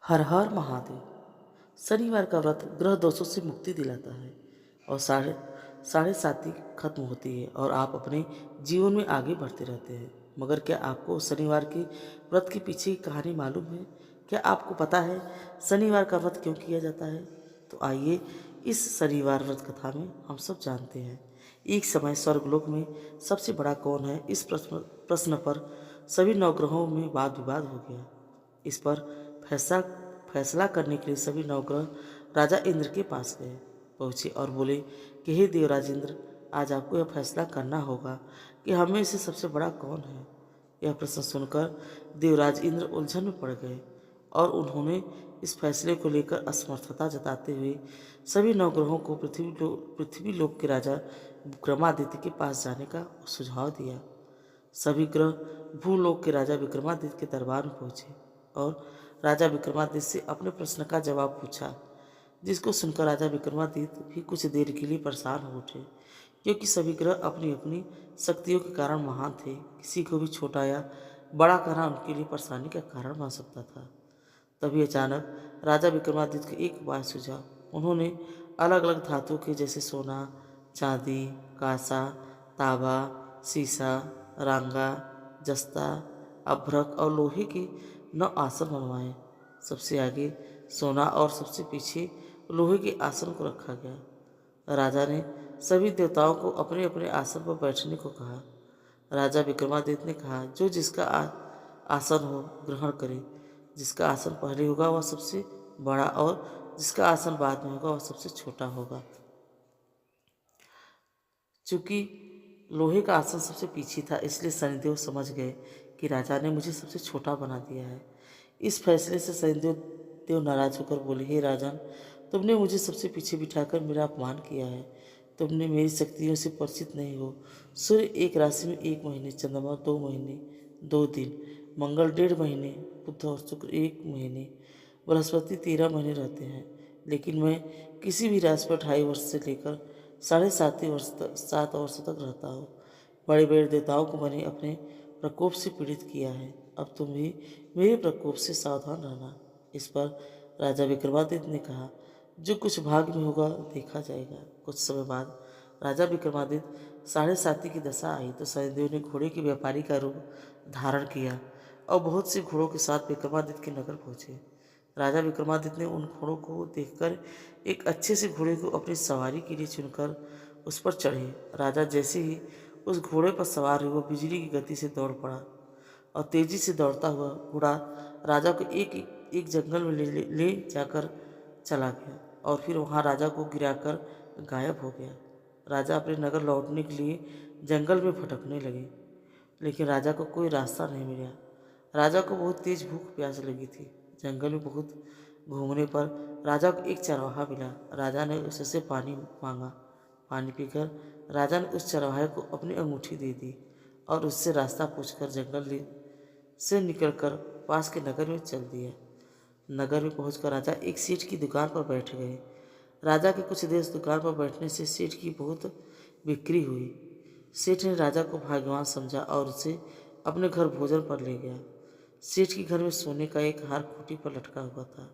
हर हर महादेव। शनिवार का व्रत ग्रह दोषों से मुक्ति दिलाता है और साढ़े साढ़े साती खत्म होती है और आप अपने जीवन में आगे बढ़ते रहते हैं। मगर क्या आपको शनिवार के व्रत के पीछे की कहानी मालूम है? क्या आपको पता है शनिवार का व्रत क्यों किया जाता है? तो आइए इस शनिवार व्रत कथा में हम सब जानते हैं। एक समय स्वर्गलोक में सबसे बड़ा कौन है, इस प्रश्न पर सभी नवग्रहों में वाद विवाद हो गया। इस पर फैसला फैसला करने के लिए सभी नवग्रह राजा इंद्र के पास गए पहुँचे और बोले कि हे देवराज इंद्र, आज आपको यह फैसला करना होगा कि हम में से सबसे बड़ा कौन है। यह प्रश्न सुनकर देवराज इंद्र उलझन में पड़ गए और उन्होंने इस फैसले को लेकर असमर्थता जताते हुए सभी नवग्रहों को पृथ्वी लोक के राजा विक्रमादित्य के पास जाने का सुझाव दिया। सभी ग्रह भूलोक के राजा विक्रमादित्य के दरबार में पहुंचे और राजा विक्रमादित्य से अपने प्रश्न का जवाब पूछा, जिसको सुनकर राजा विक्रमादित्य भी कुछ देर के लिए परेशान हो उठे, क्योंकि सभी ग्रह अपनी अपनी शक्तियों के कारण महान थे। किसी को भी छोटा या बड़ा कहना उनके लिए परेशानी का कारण बन सकता था। तभी अचानक राजा विक्रमादित्य को एक उपाय सूझा। उन्होंने अलग अलग धातु के जैसे सोना, चांदी, कांसा, तांबा, सीसा, रांगा, जस्ता, अभ्रक और लोहे के 9 आसन बनवाए। सबसे आगे सोना और सबसे पीछे लोहे के आसन को रखा गया। राजा ने सभी देवताओं को अपने अपने आसन पर बैठने को कहा। राजा विक्रमादित्य ने कहा, जो जिसका आसन हो ग्रहण करे। जिसका आसन पहले होगा वह सबसे बड़ा और जिसका आसन बाद में होगा वह सबसे छोटा होगा। चूंकि लोहे का आसन सबसे पीछे था, इसलिए शनिदेव समझ गए कि राजा ने मुझे सबसे छोटा बना दिया है। इस फैसले से शनिदेव नाराज होकर बोले, हे राजन, तुमने मुझे सबसे पीछे बिठाकर मेरा अपमान किया है। तुमने मेरी शक्तियों से परिचित नहीं हो। सूर्य एक राशि में 1 महीने, चंद्रमा 2 महीने 2 दिन, मंगल 1.5 महीने, बुध और शुक्र 1 महीने, बृहस्पति 13 महीने रहते हैं। लेकिन मैं किसी भी राशि पर 2.5 वर्ष से लेकर 7.5 वर्ष तक रहता हूँ। बड़े बड़े देवताओं को मैंने अपने प्रकोप से पीड़ित किया है। अब तुम भी मेरे प्रकोप से सावधान रहना। इस पर राजा विक्रमादित्य ने कहा, जो कुछ भाग्य में होगा देखा जाएगा। कुछ समय बाद राजा विक्रमादित्य 7.5 की दशा आई तो शनिदेव ने घोड़े के व्यापारी का रूप धारण किया और बहुत से घोड़ों के साथ विक्रमादित्य के नगर पहुंचे। राजा विक्रमादित्य ने उन घोड़ों को देखकर एक अच्छे से घोड़े को अपनी सवारी के लिए चुनकर उस पर चढ़े। राजा जैसे ही उस घोड़े पर सवार हुए, वो बिजली की गति से दौड़ पड़ा और तेजी से दौड़ता हुआ घोड़ा राजा को एक जंगल में ले जाकर चला गया और फिर वहाँ राजा को गिराकर गायब हो गया। राजा अपने नगर लौटने के लिए जंगल में भटकने लगे, लेकिन राजा को कोई रास्ता नहीं मिला। राजा को बहुत तेज भूख प्यास लगी थी। जंगल में बहुत घूमने पर राजा को एक चरवाहा मिला। राजा ने उससे पानी मांगा। पानी पीकर राजा ने उस चरवाहे को अपनी अंगूठी दे दी और उससे रास्ता पूछकर जंगल से निकलकर पास के नगर में चल दिया। नगर में पहुंचकर राजा एक सेठ की दुकान पर बैठ गए। राजा के कुछ देर दुकान पर बैठने से सेठ की बहुत बिक्री हुई। सेठ ने राजा को भाग्यवान समझा और उसे अपने घर भोजन पर ले गया। सेठ के घर में सोने का एक हार खूंटी पर लटका हुआ था।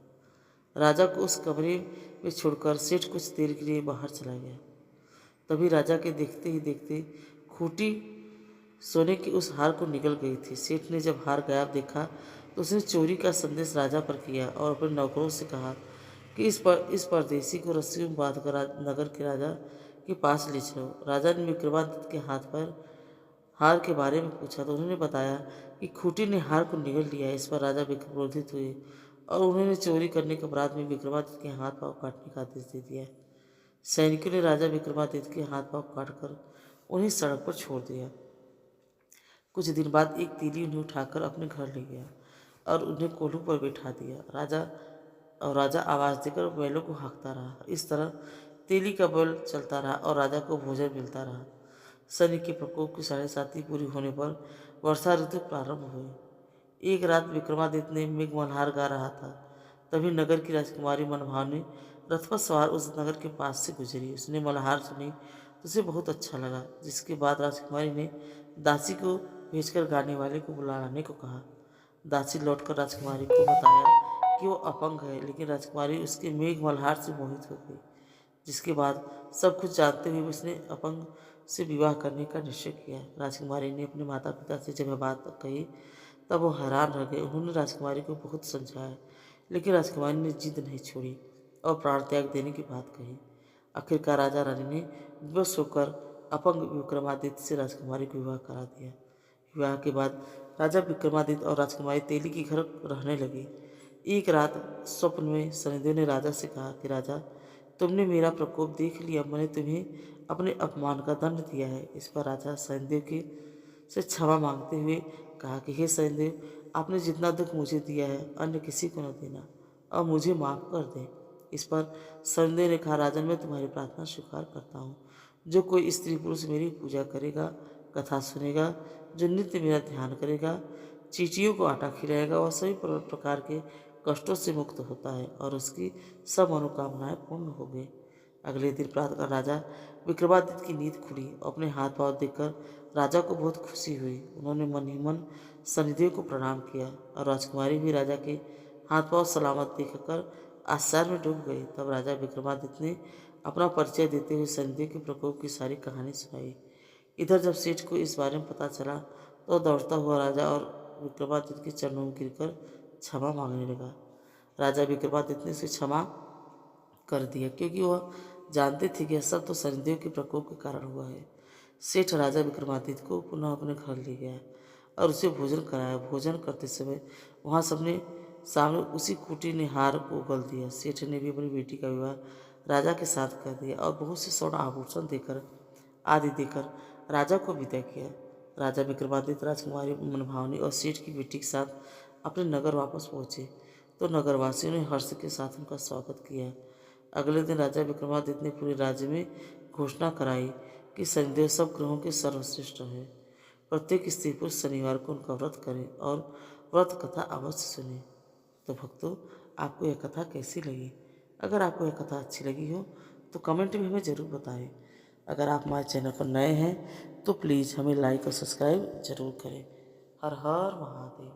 राजा को उस कमरे में छोड़कर सेठ कुछ देर के लिए बाहर चला गया। तभी राजा के देखते ही देखते खूंटी सोने के उस हार को निगल गई थी। सेठ ने जब हार गायब देखा तो उसने चोरी का संदेश राजा पर किया और अपने नौकरों से कहा कि इस परदेसी को रस्सी में बांधकर नगर के राजा के पास ले चलो। राजा ने विक्रमादित्य के हाथ पर हार के बारे में पूछा तो उन्होंने बताया कि खूंटी ने हार को निगल लिया है। इस पर राजा क्रोधित हुए और उन्होंने चोरी करने के अपराध में विक्रमादित्य के हाथ पांव काटने का आदेश दे दिया। सैनिकों ने राजा विक्रमादित्य के हाथ पांव काटकर उन्हें सड़क पर छोड़ दिया। कुछ दिन बाद एक तीली उन्हें उठाकर अपने घर ले गया और उन्हें कोल्हू पर बैठा दिया। राजा आवाज़ देकर बैलों को हाँकता रहा। इस तरह तीली का बल चलता रहा और राजा को भोजन मिलता रहा। शनि के प्रकोप की 7.5 पूरी होने पर वर्षा ऋतु प्रारंभ हुई। एक रात विक्रमादित्य ने मेघ मल्हार गा रहा था। तभी नगर की राजकुमारी मनभावनी रथ पर सवार उस नगर के पास से गुजरी। उसने मल्हार सुनी तो उसे बहुत अच्छा लगा, जिसके बाद राजकुमारी ने दासी को भेजकर गाने वाले को बुलाने को कहा। दासी लौटकर राजकुमारी को बताया कि वो अपंग है, लेकिन राजकुमारी उसके मेघ मल्हार से मोहित हो गई। जिसके बाद सब कुछ जानते हुए उसने अपंग से विवाह करने का निश्चय किया। राजकुमारी ने अपने माता पिता से जब यह बात कही तब वो हैरान रह गए। उन्होंने राजकुमारी को बहुत समझाया, लेकिन राजकुमारी ने जिद नहीं छोड़ी और प्राण त्याग देने की बात कही। आखिरकार राजा रानी ने विवश होकर अपंग विक्रमादित्य से राजकुमारी को विवाह करा दिया। विवाह के बाद राजा विक्रमादित्य और राजकुमारी तेली के घर रहने लगे। एक रात स्वप्न में शनिदेव ने राजा से कहा कि राजा, तुमने मेरा प्रकोप देख लिया, मैंने तुम्हें अपने अपमान का दंड दिया है। इस पर राजा शनिदेव के से क्षमा मांगते हुए कहा कि हे शनिदेव, आपने जितना दुख मुझे दिया है अन्य किसी को न देना और मुझे माफ कर दें। इस पर शनिदेव ने कहा, राजन, मैं तुम्हारी प्रार्थना स्वीकार करता हूँ। जो कोई स्त्री पुरुष मेरी पूजा करेगा, कथा सुनेगा, जो नित्य मेरा ध्यान करेगा, चींटियों को आटा खिलाएगा, वह सभी प्रकार के कष्टों से मुक्त होता है और उसकी सब मनोकामनाएं पूर्ण हो गई। अगले दिन प्रातःकाल राजा विक्रमादित्य की नींद खुली और अपने हाथ पांव देखकर राजा को बहुत खुशी हुई। उन्होंने मन ही मन शनिदेव को प्रणाम किया और राजकुमारी भी राजा के हाथ पांव सलामत देखकर आश्चर्य में डूब गई। तब राजा विक्रमादित्य ने अपना परिचय देते हुए शनिदेव के प्रकोप की सारी कहानी सुनाई। इधर जब सेठ को इस बारे में पता चला तो दौड़ता हुआ राजा और विक्रमादित्य के चरणों में गिरकर क्षमा मांगने लगा। राजा विक्रमादित्य ने उसे क्षमा कर दिया, क्योंकि वह जानते थे कि यह सब तो शनिदेव के प्रकोप के कारण हुआ है। सेठ राजा विक्रमादित्य को पुनः अपने घर ले गया और उसे भोजन कराया। भोजन करते समय वहाँ सबने सामने उसी कुटी ने हार को उगल दिया। सेठ ने भी अपनी बेटी का विवाह राजा के साथ कर दिया और बहुत से स्वर्ण आभूषण देकर आदि देकर राजा को विदा किया। राजा विक्रमादित्य राजकुमारी मनभावनी और सेठ की बेटी के साथ अपने नगर वापस पहुंचे तो नगरवासियों ने हर्ष के साथ उनका स्वागत किया। अगले दिन राजा विक्रमादित्य ने पूरे राज्य में घोषणा कराई कि शनिदेव सब ग्रहों के सर्वश्रेष्ठ है। प्रत्येक स्त्री पुरुष शनिवार को उनका व्रत करें और व्रत कथा अवश्य सुने। तो भक्तों, आपको यह कथा कैसी लगी? अगर आपको यह कथा अच्छी लगी हो तो कमेंट में हमें ज़रूर बताएं। अगर आप हमारे चैनल पर नए हैं तो प्लीज़ हमें लाइक और सब्सक्राइब जरूर करें। हर हर महादेव।